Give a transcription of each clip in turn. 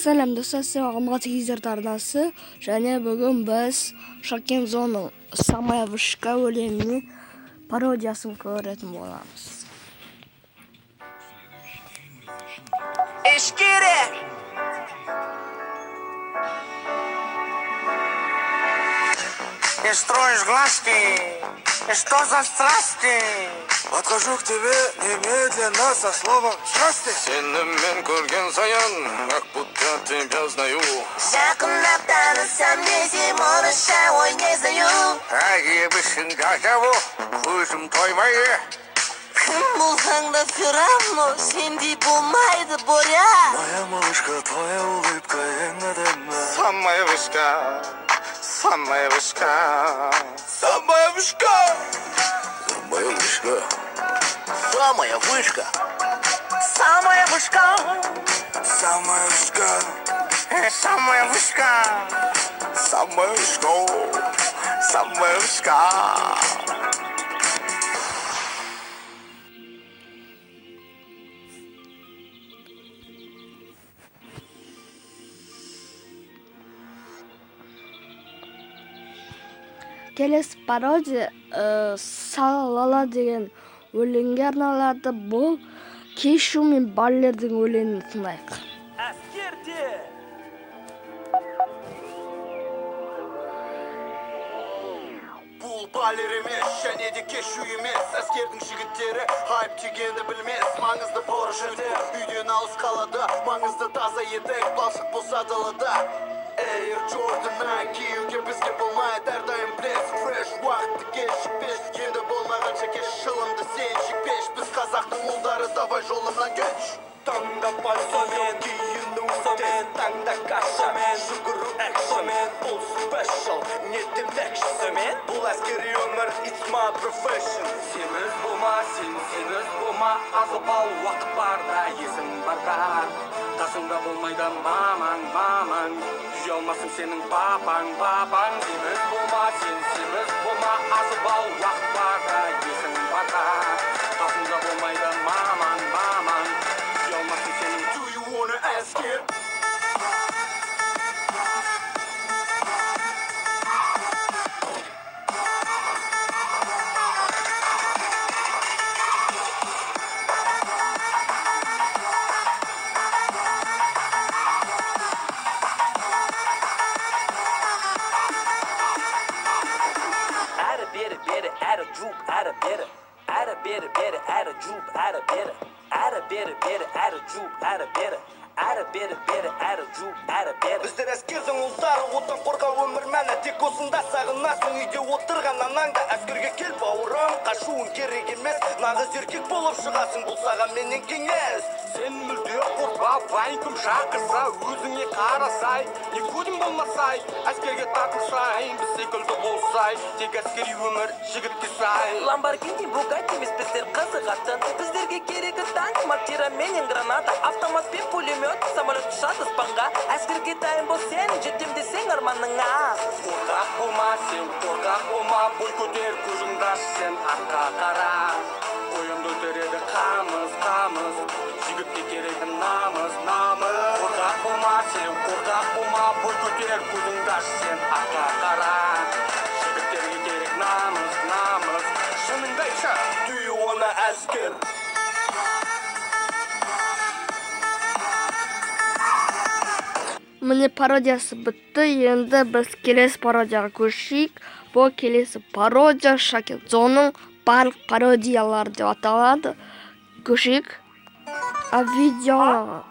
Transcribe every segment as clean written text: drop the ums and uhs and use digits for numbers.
Салам достар, саламат кездерді арнасы, және бүгін біз Шакензоның «Самая вышка» өлеңінің пародиясын көретін боламыз. Эшкере! И строишь глазки, и что за страсти? Подхожу к тебе немедленно со словом «Здрасте». Сені мен көрген сайын, как будто тебя знаю. Жақындап танысам десем, орысша ой не знаю. Әйебішін какаво, көзім тоймайды. Кім болсаң да все равно, сендей болмайды боря. Моя малышка, твоя улыбка ең әдемі. Самая вышка, самая вышка, самая вышка. Самая вышка. Самая вышка! Самая вышка. Самая вышка. Самая вышка, самая вышка, самая вышка. Келесі пародия «Салала» деген өлеңге арналады. Бұл Кешу мен Баллердің өлеңін тыңдайық. Әскерде! Бұл балер емес, және де кешу емес. Әскердің жігіттері хайп тигенді білмес. Маңызды борыш өтер, үйден алыс қалада. Маңызды таза етек, балшық болса далада. Эйр Джордан киюге бізге болмайды. Әрдайым білесің, фреш уақытты кешікпеш. Енді болмағанша кеш шылымды сен шекпеш. Біз қазақтың ұлдары, давай жолымнан көш. Таңда пальцомен, киіну сомен, таңда кашамен, жүгіру экшомен, бұл спешл, не демекшісімен. Бұл әскери өмір, it's my profession. Семіз болма, семіз болма, азып ал уақыт барда, есің барда. Қасыңда болмайды мамаң, жүзе алмасын сенің папаң. Семіз болма, семіз болма, азып ал уақыт барда, есің барда. Қасыңда болмайды мамаң. Do you wanna ask it? Add a bit, add a droop, add a bit. Add a bit, add a droop, add a bit. Add a bit, add a droop, add a bit. Add a bit, add a droop, add a bit. Біздер әскердің ұлдары, отан қорғау өмір мәні. Тек осында сағынасың, үйде отырған анаңда. Әскерге кел бауырым, қашуың керек емес. Нағыз еркек болып шығасың, бұл саған менен кеңес. Сен мүлде қорқпа, байкім шақырса, өзіңе қарасай. Не көзің болмасай, әскерге тартылсайын, біз секілді болсай. Тек әскери өмір жігітке сай. Ламборгини, Бугатти емес біздер қызығатын. Біздерге керегі танк, мортира менен граната. Автомат пен пулемет, самолет ұшады аспанға. Әскерге дайын бол сен, жетем десең арманыңа. Қорқақ болма, сен қорқақ болма, бой көтер көзіңді аш, сен артқа қара. Ойынды өтереді қамыз, жігітке керегі намыз. Қорқақ болма, сен қорқақ болма, бой көтер көзіңді аш, сен артқа қара. Жігіттерге керек намыз. Шыныңды айтшы, do you wanna ask it? Міне пародиясы бітті. Енді біз келесі пародияға көшейік. Бұл келесі пародия Шакензоның барлық пародиялары деп аталады. Көшейік. А видеоға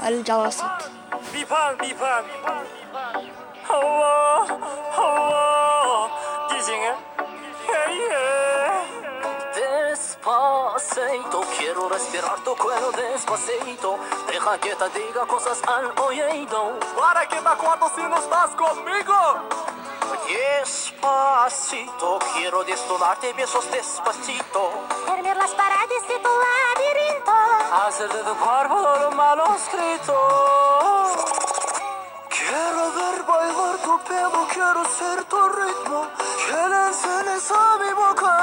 әлі жалғасады. Бипан. Десеңі? Despacito, quiero respirar tu cuello despacito. Deja que te diga cosas al oído. Para que me acuerdo si no estás conmigo. Despacito, quiero desnudarte besos despacito. Dormir las paredes de tu laberinto. Hacer de tu cuerpo lo malo escrito. Quiero ver bailar tu Pelo quiero ser tu ritmo, quieren ser mi boca.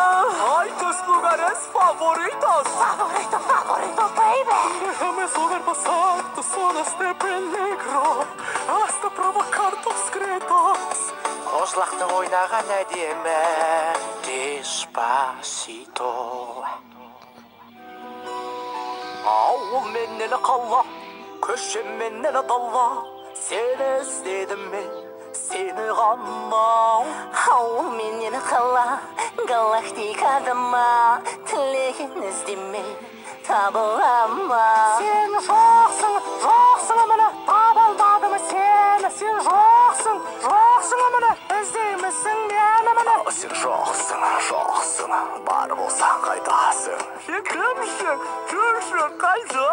Ay, tus lugares favoritos. Favorito, favorito, baby. Déjame sobrepasar tus zonas de peligro, hasta provocar tus gritos. Қослақтың ойнаған әдемі Деспасито. Ауыл менен қала, көше менен дала. Сені іздедім мен, сені ғана. Ауыл менен қала, галактикада ма, тілеген іздеме, табыла ма. Сен жоқсың, жоқсың міне, табылмады ма сені? Сен жоқсың, жоқсың міне, іздеймісің мені міне? Сен жоқсың, жоқсың, бар болсаң қайдасың? Сен кімсің, жүрсің қайда?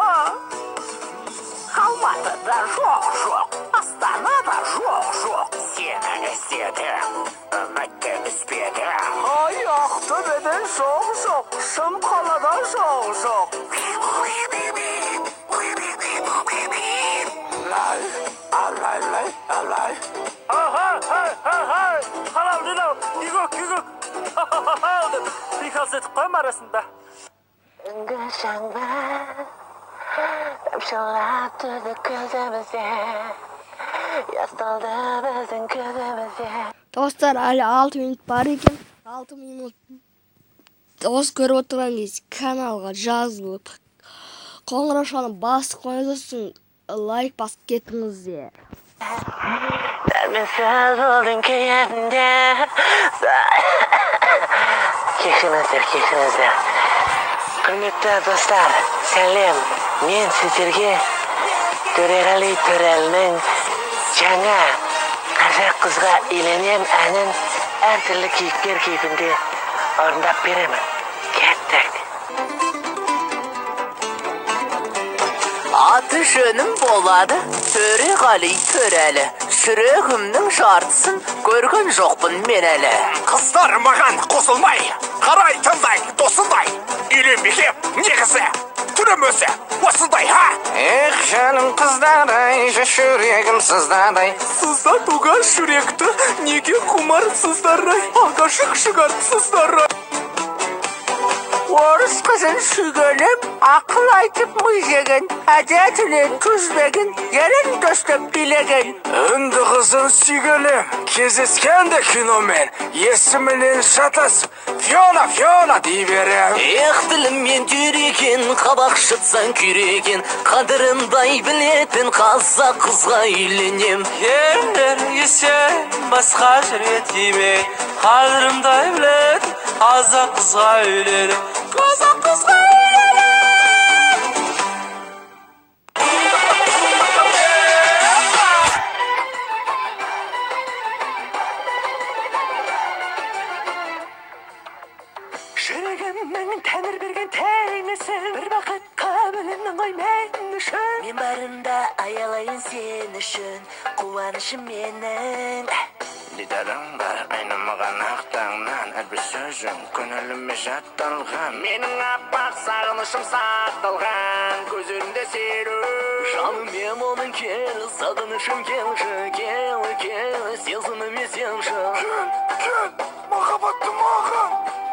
Алматыда жоқ, Астанада жоқ, сені іздедім, үмітті үзбедім. Ay Ақтөбеден жоқ, шым қалада жоқ. Алай. Халал динау, игок. Приказ етіп қойма арасында. Түнгі жаңбыр тамшылап тұрды көзімізде, ясталды біздің көзімізде. Достар, әлі 6 минут бар екен. 6 минут дос көріп отырған кез каналға жазылып, қоңыраушаны басып қойыңызсын, лайк басып кетіңіздер. Дәрменсіз болдың күйетінде. Кешіріңіздер. Құрметті достар, сәлем. Мен сіздерге Төреғали Төрәлінің жаңа қазақ қызға үйленем әнін әртүрлі кейіпкер кейпінде орындап беремін. Кеттік. Аты жөнім болады Төреғали Төрәлі. Жүрегімнің жартысын көрген жоқпын мен әлі. Қыздар маған қосылмай, қарайтындай, досындай. Үйленбекем, негізі, түрім өзі, осындай, ха? Эх, жаным қыздарай, жүрегім сыздадай. Сыздатуға жүректі неге құмарсыздар-ай, ағашық шығарсыздар-ай. Орыс қызын сүйгенім, ақыл айтып мүжеген, әдетінен түзбеген, ерін төстіп билеген. Үнді қызын сүйгенім, кездескенде киномен, есімінен шатасып, Фиона дей берем. Ех, тіліммен түйреген, қабақ шытсаң күйреген, қадырындай білетін қазақ қызға үйленем. Ерлер есен басқа жерге тимей, қадырымдай білетін қазақ қызға үйленем. Қазақ қызға жүрегімнің тәңір берген тәңірісі, бір бақытқа бөліндің ғой мен үшін. Мен барында аялайын сен үшін, қуанышым менің. Дидарың бар, айнымаған ақтаңнан, әрбір сөзің көңіліме жатталған. Менің аппақ сағынышым сақталған, көзінде сері. Жаным мен оның кел, сағынышым келші, кел, сезіміме сенші. Кел, махаббатты маған,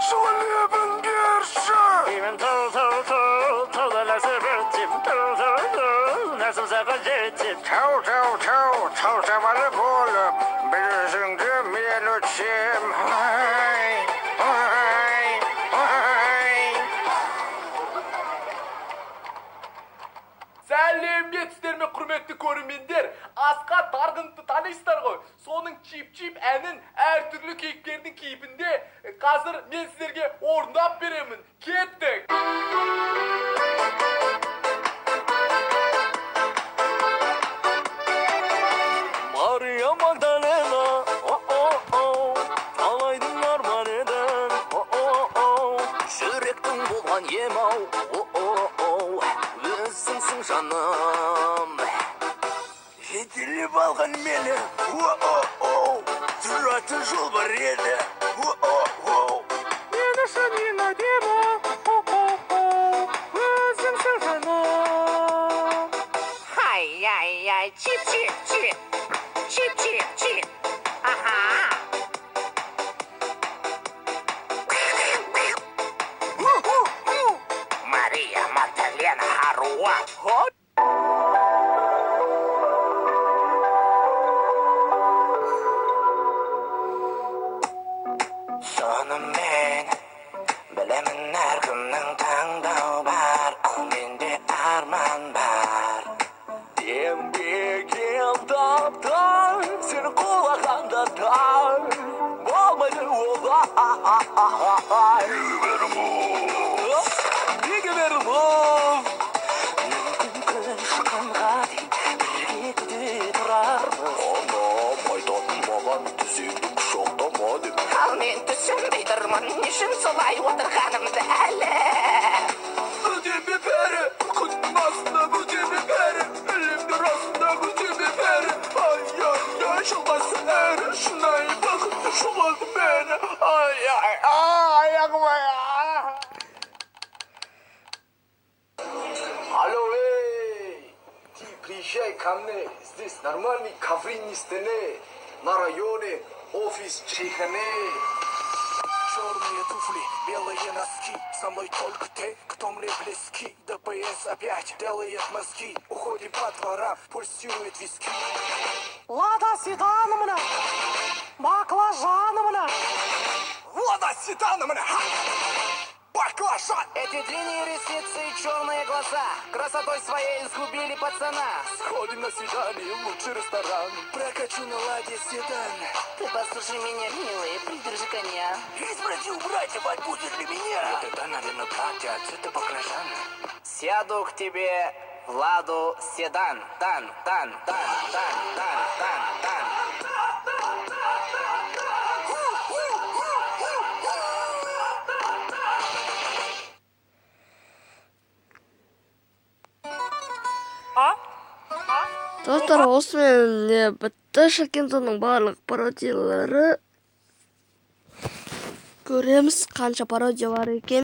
жылы лебін берші. Мен талдаласы бітіп, нәсім саған жетіп. Тау сабалы болып, бір өзіңді мен өтсем. Сәлеметсіздер ме, құрметті көрермендер? Асқар Тарғынды танисыздар ғой. Соның чип-чип әнін әртүрлі кейіпкердің кейпінде қазір мен сіздерге орындап беремін. Кеттік! Мария Магдалена, талайдың арман едің, Жүректің болған ем-ау, өзіңсің жаным. Жетелеп алған мені, тұратын жол бар еді. мен үшін ең әдемі, өзіңсің жаным. Ай, чип-чип-чип, чип-чип-чип. Мария Магдалена Харуа. Sonымен bilemin her kimning tangdao bar, mende arman bar. Еңбегім таптар, сені құлағанда тар. Болмайды олай. Неге бері мұв? Мүмкін шыққанға дейін бірге күте тұрармыз. Анам айтатын маған түзетіп шоқтама деп. Ал мен түсінбей тұрмын, не үшін солай отырғанымды әлі. Өтеме бәрі, құттың астында өтеме бәрі. Әлемдер астында өтеме бәрі. Ай, жылғасы әрі, шынайы бақытты шұғылды мені. Аяғым ай. Алло, эй, ты приезжай ко мне, здесь нормальный ковры стены, на районе офис Чеханы. Черные туфли, белые носки, со мной только те, кто мне близки. ДПС опять делает мозги, уходим по дворам, пульсирует виски. Лада седан мына, баклажан мына. Лада седан мына, баклажан. Эти длинные ресницы и черные глаза красотой своей сгубили пацана. Сходим на свидание в лучший ресторан, прокачу на ладе седан. Ты послушай меня, милый, придержи коня. Я спросил братья, мать будет для меня. Это, наверное, братья, отсюда баклажан. Сяду к тебе в ладу седан. Тан. достар, осымен бітті. Шакентоның барлық пародиялары. Көреміз қанша пародия бар екен.